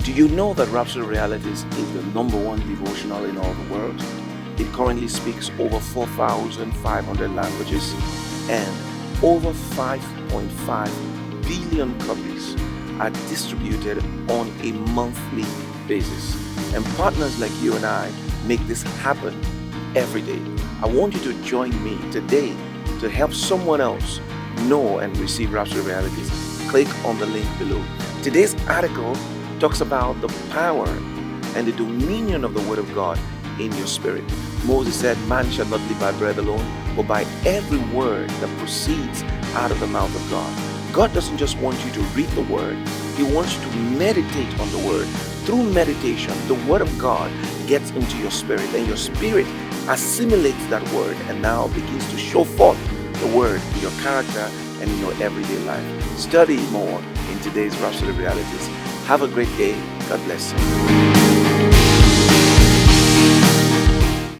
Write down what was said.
Do you know that Rhapsody Realities is the number one devotional in all the world? It currently speaks over 4,500 languages and over 5.5 billion copies are distributed on a monthly basis. And partners like you and I make this happen every day. I want you to join me today to help someone else know and receive Rhapsody Realities. Click on the link below. Today's article talks about the power and the dominion of the Word of God in your spirit. Moses said, "Man shall not live by bread alone, but by every word that proceeds out of the mouth of God." God doesn't just want you to read the Word, He wants you to meditate on the Word. Through meditation, the Word of God gets into your spirit, and your spirit assimilates that Word and now begins to show forth the Word in your character and in your everyday life. Study more in today's Rhapsody Realities. Have a great day. God bless you.